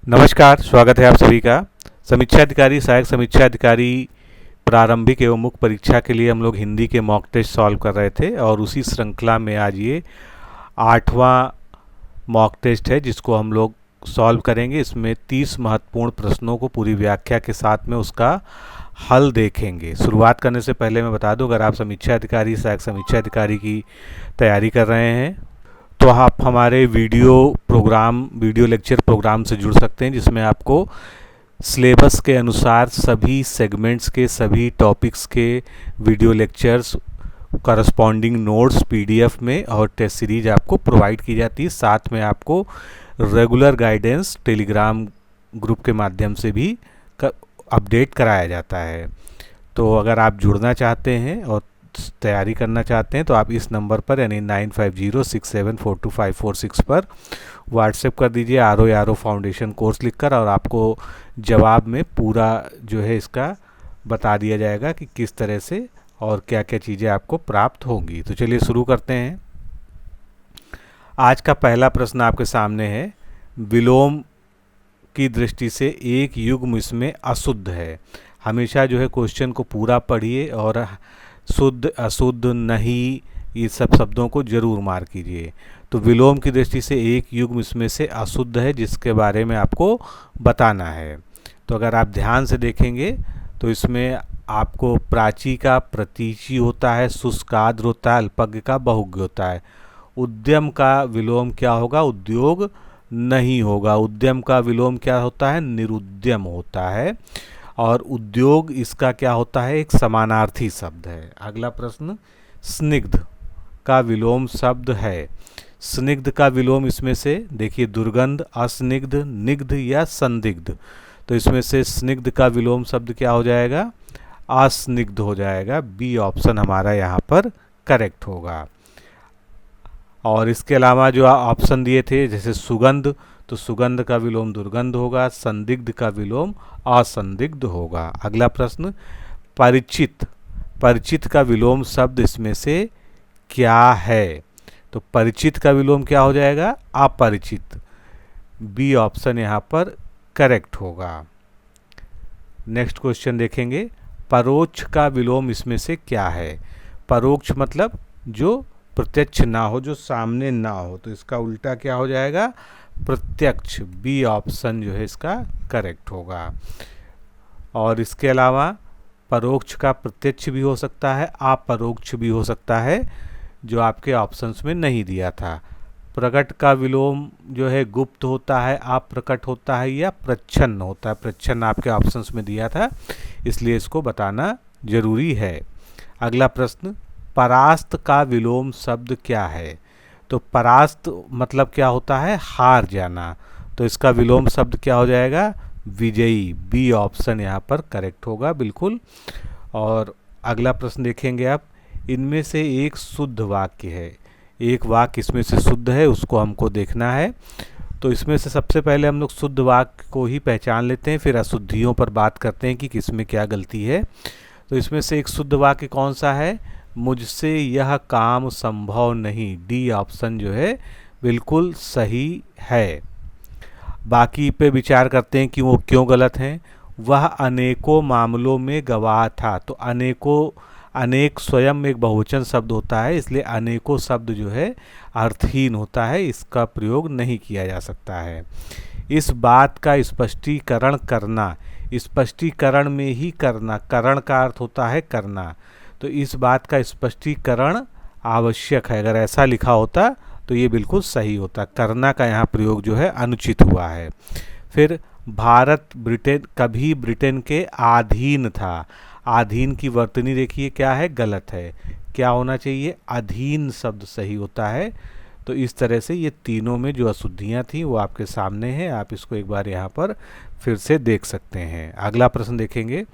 नमस्कार, स्वागत है आप सभी का। समीक्षा अधिकारी, सहायक समीक्षा अधिकारी प्रारंभिक एवं मुख्य परीक्षा के लिए हम लोग हिंदी के मॉक टेस्ट सॉल्व कर रहे थे और उसी श्रृंखला में आज ये 8वां मॉक टेस्ट है जिसको हम लोग सॉल्व करेंगे। इसमें 30 महत्वपूर्ण प्रश्नों को पूरी व्याख्या के साथ में उसका हल देखेंगे। शुरुआत करने से पहले मैं बता दूं, अगर आप समीक्षा अधिकारी, सहायक समीक्षा अधिकारी की तैयारी कर रहे हैं तो आप हमारे वीडियो लेक्चर प्रोग्राम से जुड़ सकते हैं, जिसमें आपको सिलेबस के अनुसार सभी सेगमेंट्स के सभी टॉपिक्स के video lectures, corresponding notes PDF में और टेस्ट सीरीज आपको प्रोवाइड की जाती है। साथ में आपको रेगुलर गाइडेंस टेलीग्राम ग्रुप के माध्यम से भी अपडेट कराया जाता है। तो अगर आप जुड़ना चाहते हैं और तैयारी करना चाहते हैं तो आप इस नंबर पर यानी 9506742546 पर व्हाट्सएप कर दीजिए RO फाउंडेशन कोर्स लिखकर, और आपको जवाब में पूरा जो है इसका बता दिया जाएगा कि किस तरह से और क्या क्या चीज़ें आपको प्राप्त होंगी। तो चलिए शुरू करते हैं। आज का पहला प्रश्न आपके सामने है, विलोम की दृष्टि से एक युग्म इसमें अशुद्ध है। हमेशा जो है क्वेश्चन को पूरा पढ़िए और शुद्ध, अशुद्ध, नहीं, ये सब शब्दों को जरूर मार्क कीजिए। तो विलोम की दृष्टि से एक युग्म इसमें से अशुद्ध है जिसके बारे में आपको बताना है। तो अगर आप ध्यान से देखेंगे तो इसमें आपको प्राची का प्रतीची होता है, शुष्काद्र होता है, अल्पज्ञ का बहुज्ञ होता है। उद्यम का विलोम क्या होगा? उद्योग नहीं होगा। उद्यम का विलोम क्या होता है? निरुद्यम होता है। और उद्योग इसका क्या होता है? एक समानार्थी शब्द है। अगला प्रश्न, स्निग्ध का विलोम शब्द है। स्निग्ध का विलोम इसमें से देखिए, दुर्गंध, अस्निग्ध, निग्ध या संदिग्ध। तो इसमें से स्निग्ध का विलोम शब्द क्या हो जाएगा? अस्निग्ध हो जाएगा। बी ऑप्शन हमारा यहाँ पर करेक्ट होगा। और इसके अलावा जो ऑप्शन दिए थे, जैसे सुगंध, तो सुगंध का विलोम दुर्गंध होगा, संदिग्ध का विलोम असंदिग्ध होगा। अगला प्रश्न, परिचित, परिचित का विलोम शब्द इसमें से क्या है? तो परिचित का विलोम क्या हो जाएगा? अपरिचित। बी ऑप्शन यहाँ पर करेक्ट होगा। नेक्स्ट क्वेश्चन देखेंगे, परोक्ष का विलोम इसमें से क्या है? परोक्ष मतलब जो प्रत्यक्ष ना हो, जो सामने ना हो, तो इसका उल्टा क्या हो जाएगा? प्रत्यक्ष। बी ऑप्शन जो है इसका करेक्ट होगा। और इसके अलावा परोक्ष का प्रत्यक्ष भी हो सकता है, अपरोक्ष भी हो सकता है, जो आपके ऑप्शंस में नहीं दिया था। प्रकट का विलोम जो है गुप्त होता है, अप्रकट होता है या प्रच्छन्न होता है। प्रच्छन्न आपके ऑप्शंस में दिया था, इसलिए इसको बताना जरूरी है। अगला प्रश्न, परास्त का विलोम शब्द क्या है? तो परास्त मतलब क्या होता है? हार जाना। तो इसका विलोम शब्द क्या हो जाएगा? विजयी। बी ऑप्शन यहाँ पर करेक्ट होगा बिल्कुल। और अगला प्रश्न देखेंगे आप, इनमें से एक शुद्ध वाक्य है। एक वाक्य इसमें से शुद्ध है, उसको हमको देखना है। तो इसमें से सबसे पहले हम लोग शुद्ध वाक्य को ही पहचान लेते हैं, फिर अशुद्धियों पर बात करते हैं कि किसमें क्या गलती है। तो इसमें से एक शुद्ध वाक्य कौन सा है? मुझसे यह काम संभव नहीं। डी ऑप्शन जो है बिल्कुल सही है। बाकी पे विचार करते हैं कि वो क्यों गलत हैं। वह अनेकों मामलों में गवाह था। तो अनेकों, अनेक स्वयं एक बहुवचन शब्द होता है, इसलिए अनेकों शब्द जो है अर्थहीन होता है, इसका प्रयोग नहीं किया जा सकता है। इस बात का स्पष्टीकरण करना, स्पष्टीकरण में ही करना, करण का अर्थ होता है करना, तो इस बात का स्पष्टीकरण आवश्यक है। अगर ऐसा लिखा होता तो ये बिल्कुल सही होता। करना का यहाँ प्रयोग जो है अनुचित हुआ है। फिर भारत ब्रिटेन कभी ब्रिटेन के अधीन था। अधीन की वर्तनी देखिए क्या है? गलत है। क्या होना चाहिए? अधीन शब्द सही होता है। तो इस तरह से ये तीनों में जो अशुद्धियाँ थी वो आपके सामने हैं, आप इसको एक बार यहाँ पर फिर से देख सकते हैं। अगला प्रश्न देखेंगे,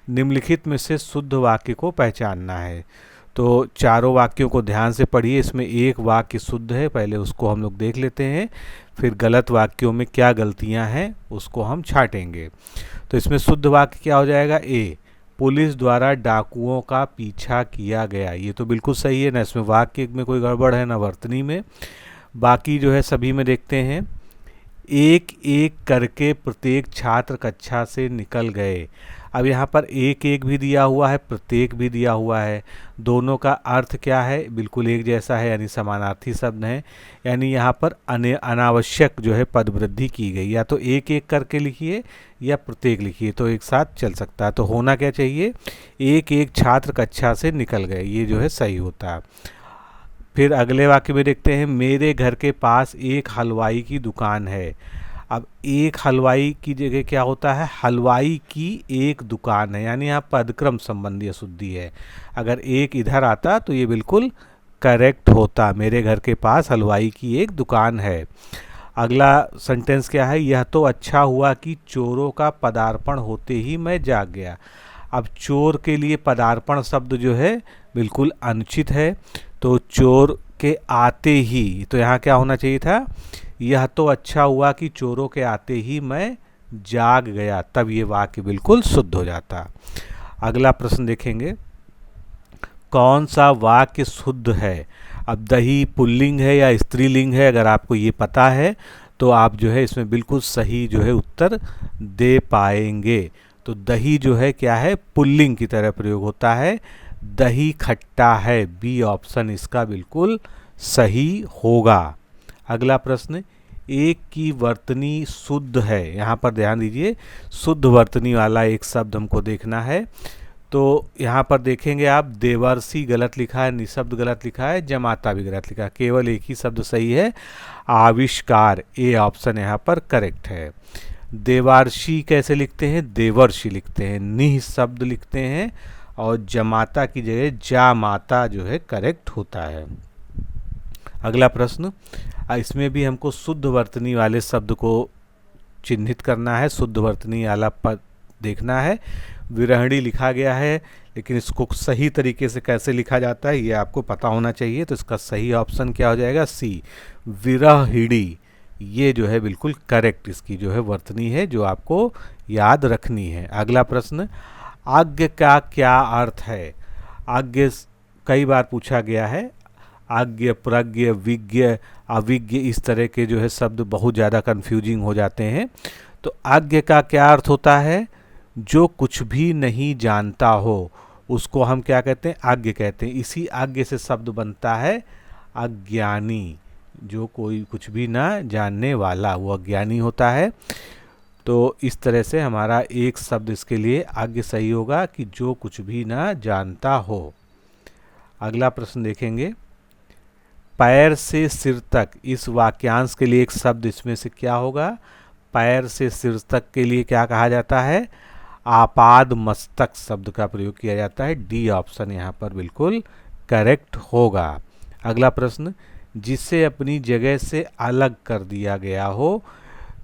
निम्नलिखित में से शुद्ध वाक्य को पहचानना है। तो चारों वाक्यों को ध्यान से पढ़िए। इसमें एक वाक्य शुद्ध है, पहले उसको हम लोग देख लेते हैं, फिर गलत वाक्यों में क्या गलतियां हैं उसको हम छांटेंगे। तो इसमें शुद्ध वाक्य क्या हो जाएगा? ए, पुलिस द्वारा डाकुओं का पीछा किया गया। ये तो बिल्कुल सही है ना, इसमें वाक्य में कोई गड़बड़ है ना वर्तनी में। बाकी जो है सभी में देखते हैं, एक एक करके प्रत्येक छात्र कक्षा से निकल गए। अब यहाँ पर एक एक भी दिया हुआ है, प्रत्येक भी दिया हुआ है। दोनों का अर्थ क्या है? बिल्कुल एक जैसा है, यानी समानार्थी शब्द हैं। यानी यहाँ पर अनावश्यक जो है पद वृद्धि की गई। या तो एक एक करके लिखिए या प्रत्येक लिखिए, तो एक साथ चल सकता है। तो होना क्या चाहिए? एक एक छात्र कक्षा से निकल गए, ये जो है सही होता है। फिर अगले वाक्य में देखते हैं, मेरे घर के पास एक हलवाई की दुकान है। अब एक हलवाई की जगह क्या होता है? हलवाई की एक दुकान है, यानी यहाँ पदक्रम संबंधी अशुद्धि है। अगर एक इधर आता तो ये बिल्कुल करेक्ट होता, मेरे घर के पास हलवाई की एक दुकान है। अगला सेंटेंस क्या है? यह तो अच्छा हुआ कि चोरों का पदार्पण होते ही मैं जाग गया। अब चोर के लिए पदार्पण शब्द जो है बिल्कुल अनुचित है, तो चोर के आते ही, तो यहाँ क्या होना चाहिए था? यह तो अच्छा हुआ कि चोरों के आते ही मैं जाग गया, तब ये वाक्य बिल्कुल शुद्ध हो जाता। अगला प्रश्न देखेंगे, कौन सा वाक्य शुद्ध है? अब दही पुल्लिंग है या स्त्रीलिंग है? अगर आपको ये पता है तो आप जो है इसमें बिल्कुल सही जो है उत्तर दे पाएंगे। तो दही जो है क्या है? पुल्लिंग की तरह प्रयोग होता है। दही खट्टा है, बी ऑप्शन इसका बिल्कुल सही होगा। अगला प्रश्न, एक की वर्तनी शुद्ध है। यहाँ पर ध्यान दीजिए, शुद्ध वर्तनी वाला एक शब्द हमको देखना है। तो यहाँ पर देखेंगे आप, देवर्षि गलत लिखा है, निशब्द गलत लिखा है, जमाता भी गलत लिखा है, केवल एक ही शब्द सही है, आविष्कार, ए ऑप्शन यहाँ पर करेक्ट है। देवार्षि कैसे लिखते हैं? देवर्षि लिखते हैं, निह शब्द लिखते हैं, और जमाता की जगह जामाता जो है करेक्ट होता है। अगला प्रश्न, इसमें भी हमको शुद्ध वर्तनी वाले शब्द को चिन्हित करना है, शुद्ध वर्तनी वाला पद देखना है। विरहणी लिखा गया है, लेकिन इसको सही तरीके से कैसे लिखा जाता है ये आपको पता होना चाहिए। तो इसका सही ऑप्शन क्या हो जाएगा? सी, विरहिणी। ये जो है बिल्कुल करेक्ट इसकी जो है वर्तनी है, जो आपको याद रखनी है। अगला प्रश्न, आज्ञ का क्या अर्थ है? आज्ञ कई बार पूछा गया है। आज्ञ, प्रज्ञ, विज्ञ, अविज्ञ, इस तरह के जो है शब्द बहुत ज़्यादा कंफ्यूजिंग हो जाते हैं। तो आज्ञ का क्या अर्थ होता है? जो कुछ भी नहीं जानता हो उसको हम क्या कहते हैं? आज्ञ कहते हैं। इसी आज्ञ से शब्द बनता है अज्ञानी। जो कोई कुछ भी ना जानने वाला वो अज्ञानी होता है। तो इस तरह से हमारा एक शब्द इसके लिए आज्ञ सही होगा कि जो कुछ भी ना जानता हो। अगला प्रश्न देखेंगे, पैर से सिर तक, इस वाक्यांश के लिए एक शब्द इसमें से क्या होगा? पैर से सिर तक के लिए क्या कहा जाता है? आपाद मस्तक शब्द का प्रयोग किया जाता है। डी ऑप्शन यहाँ पर बिल्कुल करेक्ट होगा। अगला प्रश्न, जिसे अपनी जगह से अलग कर दिया गया हो,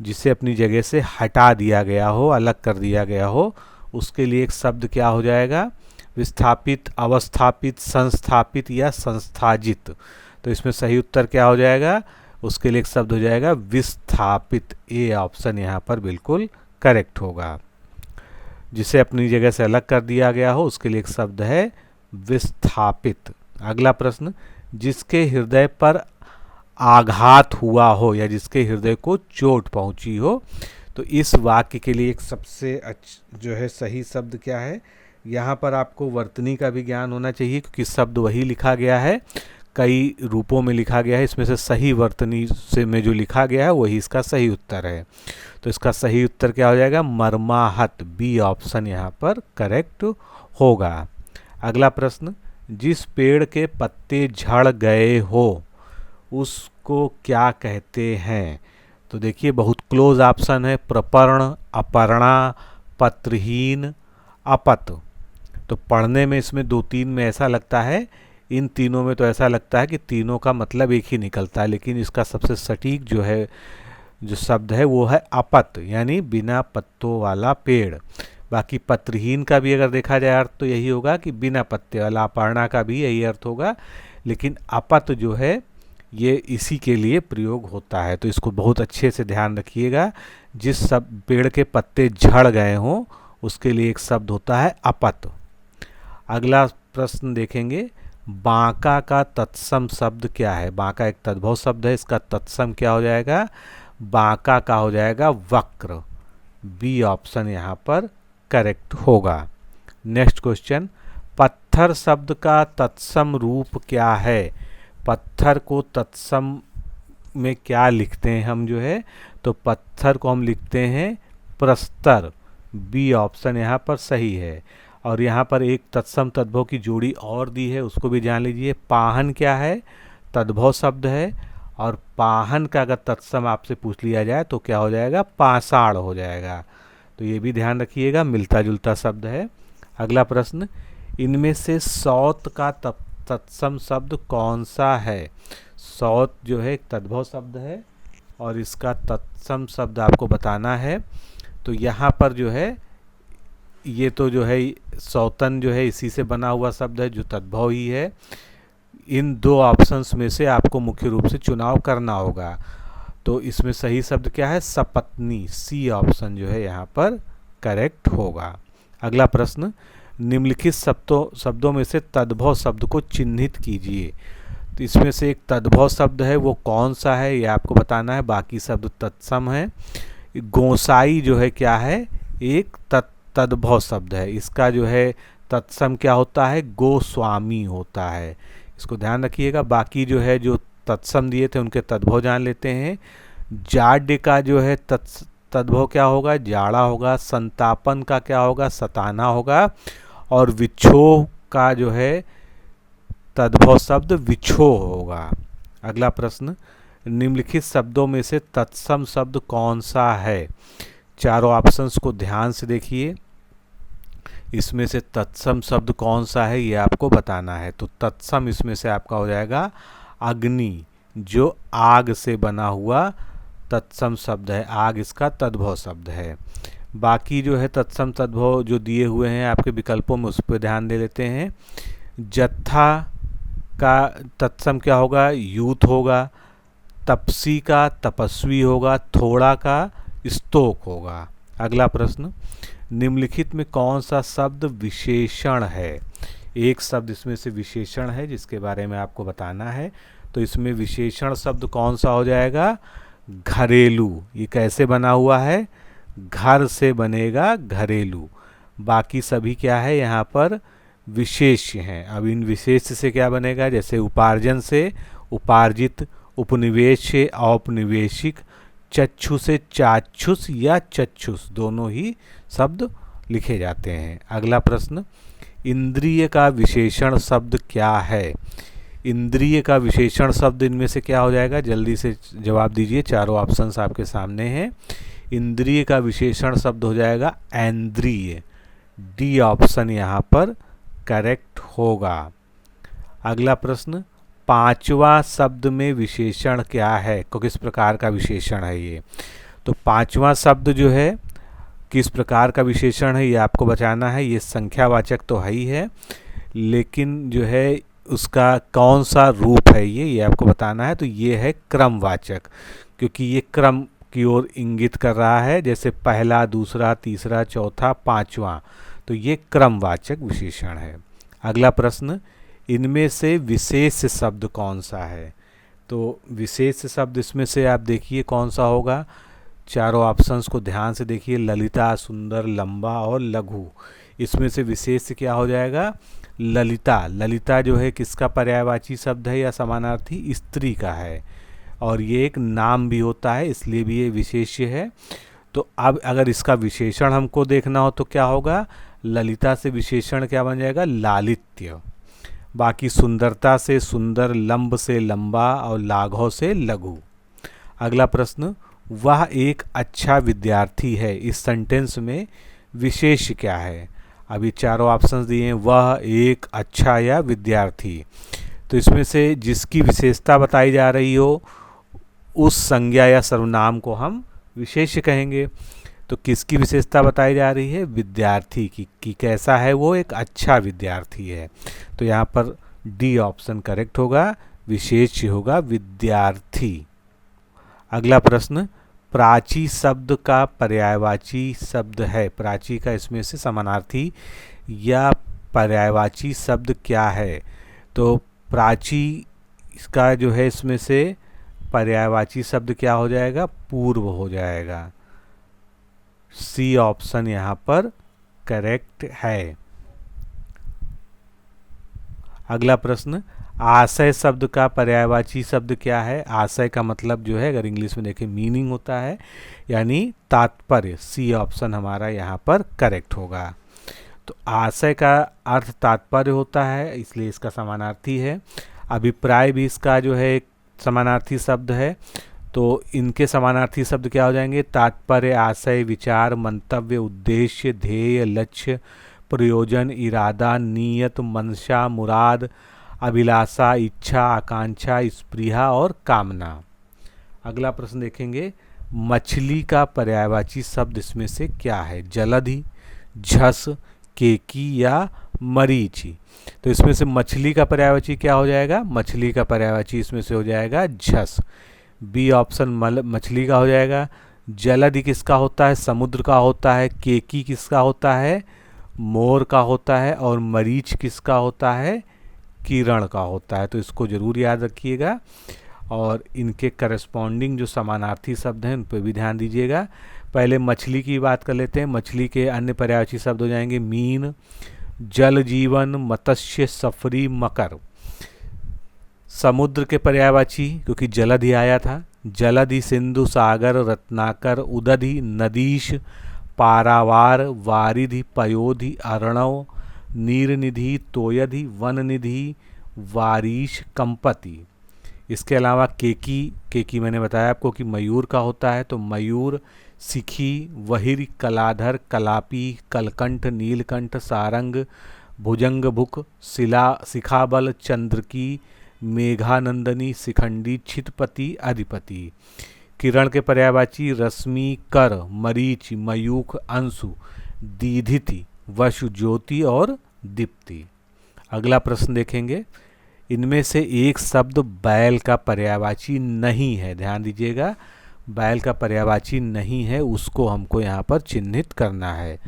जिसे अपनी जगह से हटा दिया गया हो, अलग कर दिया गया हो, उसके लिए एक शब्द क्या हो जाएगा? विस्थापित, अवस्थापित, संस्थापित या संस्थाजित। तो इसमें सही उत्तर क्या हो जाएगा? उसके लिए एक शब्द हो जाएगा विस्थापित। ए ऑप्शन यहाँ पर बिल्कुल करेक्ट होगा। जिसे अपनी जगह से अलग कर दिया गया हो उसके लिए एक शब्द है विस्थापित। अगला प्रश्न, जिसके हृदय पर आघात हुआ हो या जिसके हृदय को चोट पहुंची हो, तो इस वाक्य के लिए एक सबसे जो है सही शब्द क्या है? यहाँ पर आपको वर्तनी का भी ज्ञान होना चाहिए, क्योंकि शब्द वही लिखा गया है, कई रूपों में लिखा गया है। इसमें से सही वर्तनी से में जो लिखा गया है वही इसका सही उत्तर है। तो इसका सही उत्तर क्या हो जाएगा? मर्माहत। बी ऑप्शन यहाँ पर करेक्ट होगा। अगला प्रश्न, जिस पेड़ के पत्ते झड़ गए हो उसको क्या कहते हैं? तो देखिए बहुत क्लोज ऑप्शन है, प्रपर्ण, अपर्णा, पत्रहीन, अपत। तो पढ़ने में इसमें दो तीन में ऐसा लगता है, इन तीनों में तो ऐसा लगता है कि तीनों का मतलब एक ही निकलता है, लेकिन इसका सबसे सटीक जो है जो शब्द है वो है अपत, यानी बिना पत्तों वाला पेड़। बाकी पत्रहीन का भी अगर देखा जाए अर्थ तो यही होगा कि बिना पत्ते वाला। अपर्णा का भी यही अर्थ होगा, लेकिन अपत जो है ये इसी के लिए प्रयोग होता है। तो इसको बहुत अच्छे से ध्यान रखिएगा। जिस सब पेड़ के पत्ते झड़ गए हों उसके लिए एक शब्द होता है अपत। अगला प्रश्न देखेंगे, बांका का तत्सम शब्द क्या है? बांका एक तद्भव शब्द है, इसका तत्सम क्या हो जाएगा? बांका का हो जाएगा वक्र। बी ऑप्शन यहाँ पर करेक्ट होगा। नेक्स्ट क्वेश्चन, पत्थर शब्द का तत्सम रूप क्या है? पत्थर को तत्सम में क्या लिखते हैं हम जो है, तो पत्थर को हम लिखते हैं प्रस्तर। बी ऑप्शन यहाँ पर सही है। और यहाँ पर एक तत्सम तद्भव की जोड़ी और दी है, उसको भी जान लीजिए। पाहन क्या है? तद्भव शब्द है। और पाहन का अगर तत्सम आपसे पूछ लिया जाए तो क्या हो जाएगा? पाषाण हो जाएगा। तो ये भी ध्यान रखिएगा, मिलता जुलता शब्द है। अगला प्रश्न, इनमें से सौत का तत्सम शब्द कौन सा है? सौत जो है एक तद्भव शब्द है और इसका तत्सम शब्द आपको बताना है। तो यहाँ पर जो है ये तो जो है सौतन जो है इसी से बना हुआ शब्द है जो तद्भव ही है। इन दो ऑप्शंस में से आपको मुख्य रूप से चुनाव करना होगा। तो इसमें सही शब्द क्या है? सपत्नी। सी ऑप्शन जो है यहाँ पर करेक्ट होगा। अगला प्रश्न, निम्नलिखित शब्दों में से तद्भव शब्द को चिन्हित कीजिए। तो इसमें से एक तद्भव शब्द है, वो कौन सा है ये आपको बताना है। बाकी शब्द तत्सम है। गोसाई जो है क्या है? एक तद्भव शब्द है। इसका जो है तत्सम क्या होता है? गोस्वामी होता है। इसको ध्यान रखिएगा। बाकी जो है जो तत्सम दिए थे उनके तद्भव जान लेते हैं। जाड्य का जो है तद्भव क्या होगा? जाड़ा होगा। संतापन का क्या होगा? सताना होगा। और विक्षोभ का जो है तद्भव शब्द विक्षोभ होगा। अगला प्रश्न, निम्नलिखित शब्दों में से तत्सम शब्द कौन सा है? चारों ऑप्शंस को ध्यान से देखिए। इसमें से तत्सम शब्द कौन सा है ये आपको बताना है। तो तत्सम इसमें से आपका हो जाएगा अग्नि, जो आग से बना हुआ तत्सम शब्द है। आग इसका तद्भव शब्द है। बाकी जो है तत्सम तद्भव जो दिए हुए हैं आपके विकल्पों में, उस पर ध्यान दे लेते हैं। जत्था का तत्सम क्या होगा? यूथ होगा। तपसी का तपस्वी होगा। थोड़ा का स्तोक होगा। अगला प्रश्न, निम्नलिखित में कौन सा शब्द विशेषण है? एक शब्द इसमें से विशेषण है जिसके बारे में आपको बताना है। तो इसमें विशेषण शब्द कौन सा हो जाएगा? घरेलू। ये कैसे बना हुआ है? घर से बनेगा घरेलू। बाकी सभी क्या है यहाँ पर? विशेष्य हैं। अब इन विशेष्य से क्या बनेगा? जैसे उपार्जन से उपार्जित, उपनिवेश से औपनिवेशिक, चक्षु से चाक्षुष या चक्षुष, दोनों ही शब्द लिखे जाते हैं। अगला प्रश्न, इंद्रिय का विशेषण शब्द क्या है? इंद्रिय का विशेषण शब्द इनमें से क्या हो जाएगा? जल्दी से जवाब दीजिए, चारों ऑप्शंस आपके सामने हैं। इंद्रिय का विशेषण शब्द हो जाएगा ऐन्द्रिय। डी ऑप्शन यहाँ पर करेक्ट होगा। अगला प्रश्न, पांचवा शब्द में विशेषण क्या है? किस प्रकार का विशेषण है ये? तो पांचवा शब्द जो है किस प्रकार का विशेषण है ये आपको बताना है। ये संख्यावाचक तो है ही है, लेकिन जो है उसका कौन सा रूप है ये आपको बताना है। तो ये है क्रमवाचक, क्योंकि ये क्रम की ओर इंगित कर रहा है। जैसे पहला, दूसरा, तीसरा, चौथा, पांचवा, तो ये क्रमवाचक विशेषण है। अगला प्रश्न, इनमें से विशेष शब्द कौन सा है? तो विशेष शब्द इसमें से आप देखिए कौन सा होगा। चारों ऑप्शंस को ध्यान से देखिए। ललिता, सुंदर, लंबा और लघु। इसमें से विशेष क्या हो जाएगा? ललिता। ललिता जो है किसका पर्यायवाची शब्द है या समानार्थी? स्त्री का है। और ये एक नाम भी होता है, इसलिए भी ये विशेष्य है। तो अब अगर इसका विशेषण हमको देखना हो तो क्या होगा? ललिता से विशेषण क्या बन जाएगा? लालित्य। बाकी सुंदरता से सुंदर, लंब से लंबा और लाघव से लघु। अगला प्रश्न, वह एक अच्छा विद्यार्थी है, इस सेंटेंस में विशेष क्या है? अभी चारों ऑप्शंस दिए हैं, वह एक अच्छा या विद्यार्थी। तो इसमें से जिसकी विशेषता बताई जा रही हो उस संज्ञा या सर्वनाम को हम विशेष कहेंगे। तो किसकी विशेषता बताई जा रही है? विद्यार्थी की, कि कैसा है वो? एक अच्छा विद्यार्थी है। तो यहाँ पर डी ऑप्शन करेक्ट होगा, विशेष होगा विद्यार्थी। अगला प्रश्न, प्राची शब्द का पर्यायवाची शब्द है। प्राची का इसमें से समानार्थी या पर्यायवाची शब्द क्या है? तो प्राची का जो है इसमें से पर्यायवाची शब्द क्या हो जाएगा? पूर्व हो जाएगा। सी ऑप्शन यहाँ पर करेक्ट है। अगला प्रश्न, आशय शब्द का पर्यायवाची शब्द क्या है? आशय का मतलब जो है अगर इंग्लिश में देखें मीनिंग होता है, यानी तात्पर्य। सी ऑप्शन हमारा यहाँ पर करेक्ट होगा। तो आशय का अर्थ तात्पर्य होता है, इसलिए इसका समानार्थी है। अभिप्राय भी इसका जो है एक समानार्थी शब्द है। तो इनके समानार्थी शब्द क्या हो जाएंगे? तात्पर्य, आशय, विचार, मंतव्य, उद्देश्य, ध्येय, लक्ष्य, प्रयोजन, इरादा, नीयत, मंशा, मुराद, अभिलाषा, इच्छा, आकांक्षा, स्पृहा और कामना। अगला प्रश्न देखेंगे, मछली का पर्यायवाची शब्द इसमें से क्या है? जलधि, झस, केकी या मरीचि। तो इसमें से मछली का पर्यायवाची क्या हो जाएगा? मछली का पर्यायवाची इसमें से हो जाएगा झस। बी ऑप्शन मछली का हो जाएगा। जलधि किसका होता है? समुद्र का होता है। केकी किसका होता है? मोर का होता है। और मरीच किसका होता है? किरण का होता है। तो इसको जरूर याद रखिएगा और इनके करस्पॉन्डिंग जो समानार्थी शब्द हैं उन पर भी ध्यान दीजिएगा। पहले मछली की बात कर लेते हैं। मछली के अन्य पर्यायवाची शब्द हो जाएंगे मीन, जल जीवन, मत्स्य, सफरी, मकर। समुद्र के पर्यायवाची, क्योंकि जलधि आया था, जलधि सिंधु, सागर, रत्नाकर, उदधि, नदीश, पारावार, वारिधि, पयोधि, अर्णव, नीरनिधि, तोयधि, वननिधि, वारीश, कंपति। इसके अलावा केकी मैंने बताया आपको कि मयूर का होता है। तो मयूर, सिखी, वहिर, कलाधर, कलापी, कलकंठ, नीलकंठ, सारंग, भुजंगभुक, शिखाबल, चंद्रकी, मेघानंदनी, शिखंडी, छितपति, अधिपति। किरण के पर्यायवाची रश्मि, कर, मरीच, मयूख, अंशु, दीधिति, वशु, ज्योति और दीप्ति। अगला प्रश्न देखेंगे, इनमें से एक शब्द बैल का पर्यायवाची नहीं है। ध्यान दीजिएगा, बैल का पर्यायवाची नहीं है, उसको हमको यहाँ पर चिन्हित करना है।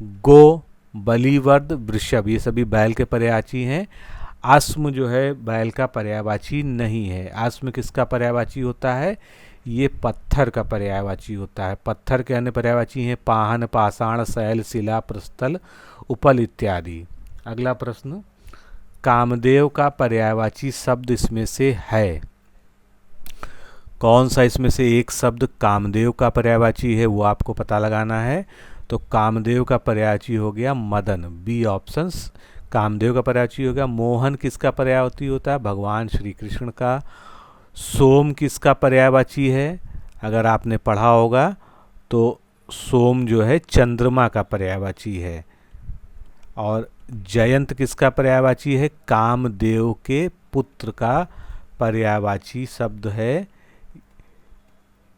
गो, बलिवर्द, वृषभ ये सभी बैल के पर्यायवाची हैं। अश्म जो है बैल का पर्यायवाची नहीं है। अश्म किसका पर्यायवाची होता है? ये पत्थर का पर्यायवाची होता है। पत्थर के अन्य पर्यायवाची हैं पाहन, पाषाण, शैल, शिला, प्रस्थल, उपल इत्यादि। अगला प्रश्न, कामदेव का पर्यायवाची शब्द इसमें से है। कौन सा इसमें से एक शब्द कामदेव का पर्यायवाची है वो आपको पता लगाना है। तो कामदेव का पर्यायवाची हो गया मदन। बी ऑप्शन कामदेव का पर्यायवाची हो गया। मोहन किसका पर्यायवाची होता है? भगवान श्री कृष्ण का। सोम किसका पर्यायवाची है? अगर आपने पढ़ा होगा तो सोम जो है चंद्रमा का पर्यायवाची है। और जयंत किसका पर्यायवाची है? कामदेव के पुत्र का पर्यायवाची शब्द है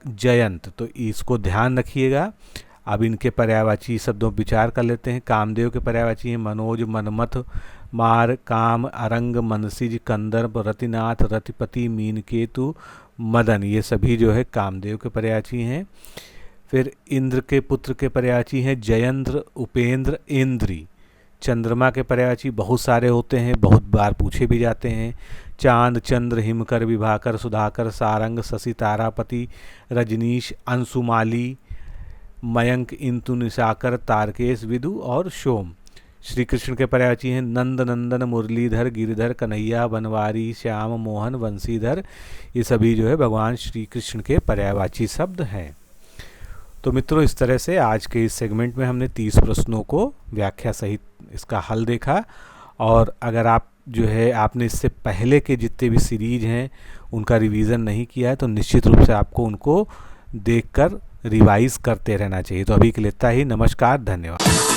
जयंत। तो इसको ध्यान रखिएगा। अब इनके पर्यायवाची शब्दों पर विचार कर लेते हैं। कामदेव के पर्यायवाची हैं मनोज, मनमथ, मार, काम, अरंग, मनसिज, कंदर्प, रतिनाथ, रतिपति, मीनकेतु, मदन ये सभी जो है कामदेव के पर्यायवाची हैं। फिर इंद्र के पुत्र के पर्यायवाची हैं जयेंद्र, उपेंद्र, इंद्री। चंद्रमा के पर्यायवाची बहुत सारे होते हैं, बहुत बार पूछे भी जाते हैं। चांद, चंद्र, हिमकर, विभाकर, सुधाकर, सारंग, शशि, तारापति, रजनीश, अंशुमाली, मयंक, इंतु, निशाकर, तारकेश, विदु और सोम। श्री कृष्ण के पर्यायवाची हैं नंद, नंदन, मुरलीधर, गिरिधर, कन्हैया, बनवारी, श्याम, मोहन, वंशीधर। ये सभी जो है भगवान श्री कृष्ण के पर्यायवाची शब्द हैं। तो मित्रों, इस तरह से आज के इस सेगमेंट में हमने 30 प्रश्नों को व्याख्या सहित इसका हल देखा। और अगर आप जो है आपने इससे पहले के जितने भी सीरीज हैं उनका रिवीजन नहीं किया है तो निश्चित रूप से आपको उनको देखकर रिवाइज करते रहना चाहिए। तो अभी के लिए इतना ही। नमस्कार, धन्यवाद।